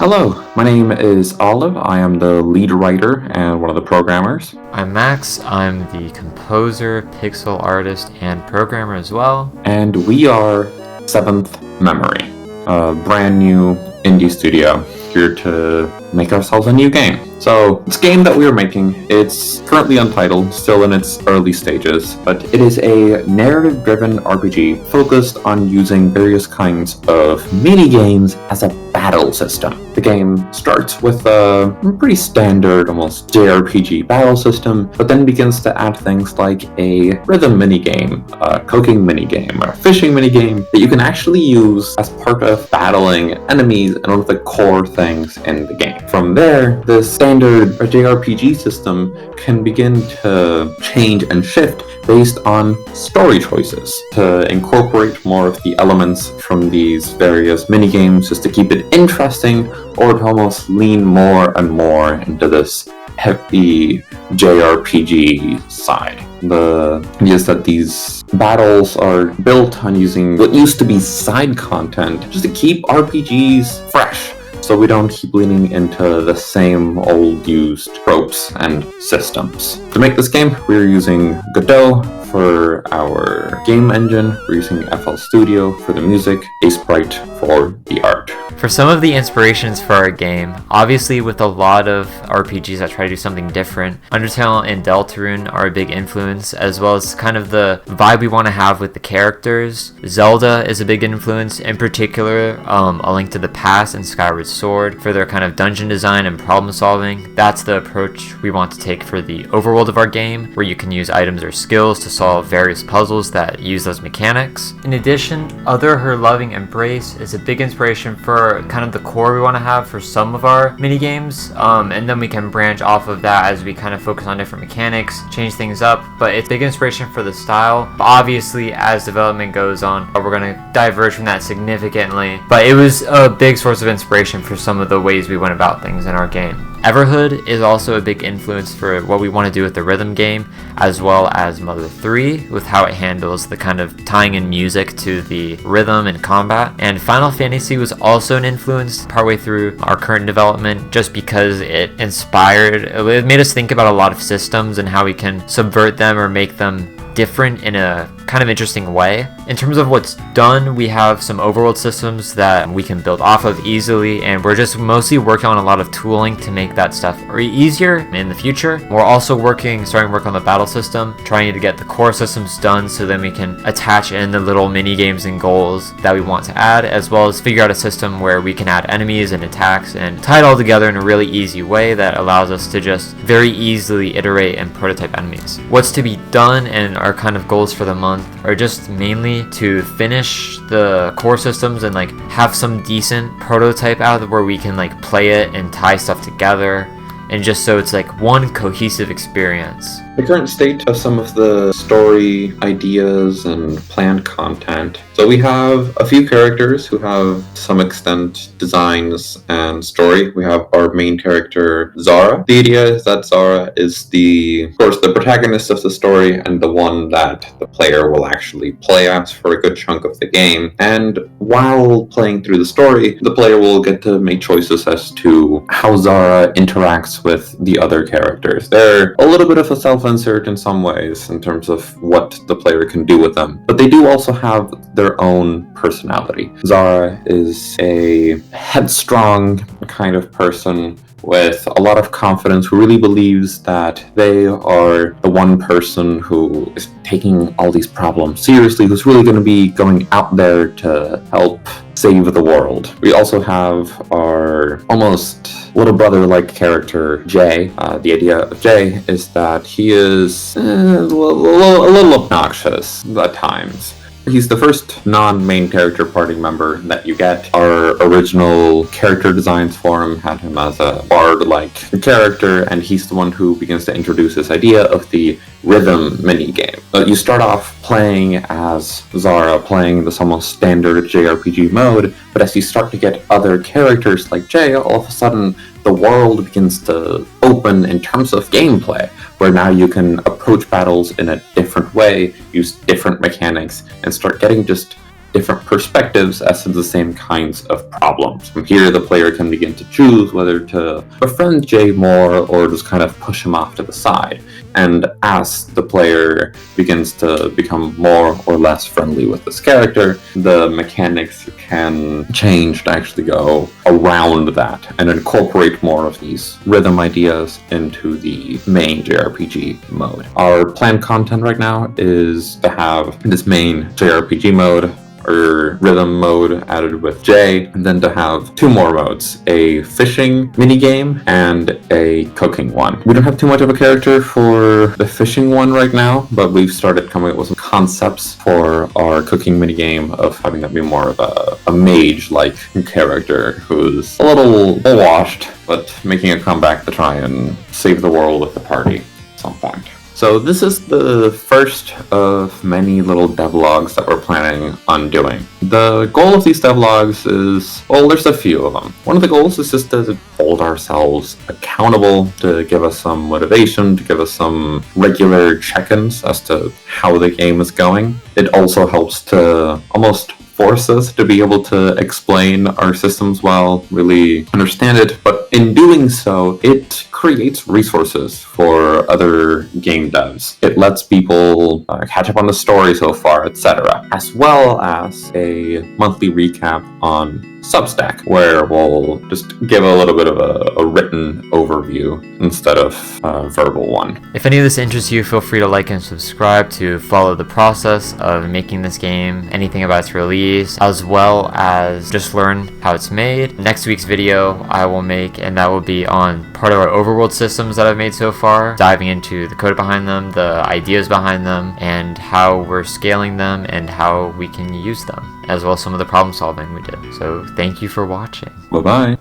Hello, my name is Olive. I am the lead writer and one of the programmers. I'm Max. I'm the composer, pixel artist, and programmer as well. And we are Seventh Memory, a brand new indie studio here to make ourselves a new game. So this game that we are making, it's currently untitled, still in its early stages, but it is a narrative-driven RPG focused on using various kinds of mini-games as a battle system. The game starts with a pretty standard, almost JRPG battle system, but then begins to add things like a rhythm minigame, a cooking minigame, or a fishing minigame that you can actually use as part of battling enemies and one of the core things in the game. From there, the standard JRPG system can begin to change and shift based on story choices to incorporate more of the elements from these various minigames just to keep it interesting, or to almost lean more and more into this heavy JRPG side. The idea is that these battles are built on using what used to be side content just to keep RPGs fresh, so we don't keep leaning into the same old used tropes and systems. To make this game, we're using Godot for our game engine, we're using FL Studio for the music, Sprite for the art. For some of the inspirations for our game, obviously with a lot of RPGs that try to do something different, Undertale and Deltarune are a big influence, as well as kind of the vibe we want to have with the characters. Zelda is a big influence, in particular A Link to the Past and Skyward Sword for their kind of dungeon design and problem solving. That's the approach we want to take for the overworld of our game, where you can use items or skills to solve various puzzles that use those mechanics. In addition, Other Her Loving Embrace is a big inspiration for kind of the core we want to have for some of our minigames, and then we can branch off of that as we kind of focus on different mechanics, change things up, but it's big inspiration for the style. Obviously, as development goes on, we're going to diverge from that significantly, but it was a big source of inspiration for some of the ways we went about things in our game. Everhood is also a big influence for what we want to do with the rhythm game, as well as Mother 3, with how it handles the kind of tying in music to the rhythm and combat. And Final Fantasy was also an influence partway through our current development, just because it made us think about a lot of systems and how we can subvert them or make them different in a kind of interesting way. In terms of what's done, we have some overworld systems that we can build off of easily, and we're just mostly working on a lot of tooling to make that stuff easier in the future. We're also starting work on the battle system, trying to get the core systems done so then we can attach in the little mini games and goals that we want to add, as well as figure out a system where we can add enemies and attacks and tie it all together in a really easy way that allows us to just very easily iterate and prototype enemies. What's to be done and our kind of goals for the month are just mainly to finish the core systems and have some decent prototype out where we can play it and tie stuff together, and just so it's one cohesive experience. The current state of some of the story ideas and planned content. So we have a few characters who have, to some extent, designs and story. We have our main character, Zara. The idea is that Zara is of course, the protagonist of the story and the one that the player will actually play as for a good chunk of the game. And while playing through the story, the player will get to make choices as to how Zara interacts with the other characters. They're a little bit of a self-insert in some ways in terms of what the player can do with them, but they do also have their own personality. Zara is a headstrong kind of person with a lot of confidence, who really believes that they are the one person who is taking all these problems seriously, who's really going to be going out there to help save the world. We also have our almost little brother-like character, Jay. The idea of Jay is that he is a little obnoxious at times. He's the first non-main character party member that you get. Our original character designs for him had him as a bard-like character, and he's the one who begins to introduce this idea of the rhythm minigame. You start off playing as Zara, playing this almost standard JRPG mode, but as you start to get other characters like Jay, all of a sudden the world begins to open in terms of gameplay, where now you can approach battles in a different way, use different mechanics, and start getting just different perspectives as to the same kinds of problems. From here, the player can begin to choose whether to befriend Jay more or just kind of push him off to the side. And as the player begins to become more or less friendly with this character, the mechanics can change to actually go around that and incorporate more of these rhythm ideas into the main JRPG mode. Our planned content right now is to have this main JRPG mode or rhythm mode added with J, and then to have two more modes, a fishing minigame and a cooking one. We don't have too much of a character for the fishing one right now, but we've started coming up with some concepts for our cooking minigame of having that be more of a mage-like character who's a little washed, but making a comeback to try and save the world with the party at some point. So this is the first of many little devlogs that we're planning on doing. The goal of these devlogs is, well, there's a few of them. One of the goals is just to hold ourselves accountable, to give us some motivation, to give us some regular check-ins as to how the game is going. It also helps to almost force us to be able to explain our systems well, really understand it, but in doing so, it creates resources for other game devs. It lets people catch up on the story so far, etc., as well as a monthly recap on Substack, where we'll just give a little bit of a written overview instead of a verbal one. If any of this interests you, feel free to like and subscribe to follow the process of making this game, anything about its release, as well as just learn how it's made. Next week's video I will make, and that will be on part of our overworld systems that I've made so far, diving into the code behind them, the ideas behind them, and how we're scaling them and how we can use them, as well as some of the problem solving we did. So thank you for watching. Bye-bye.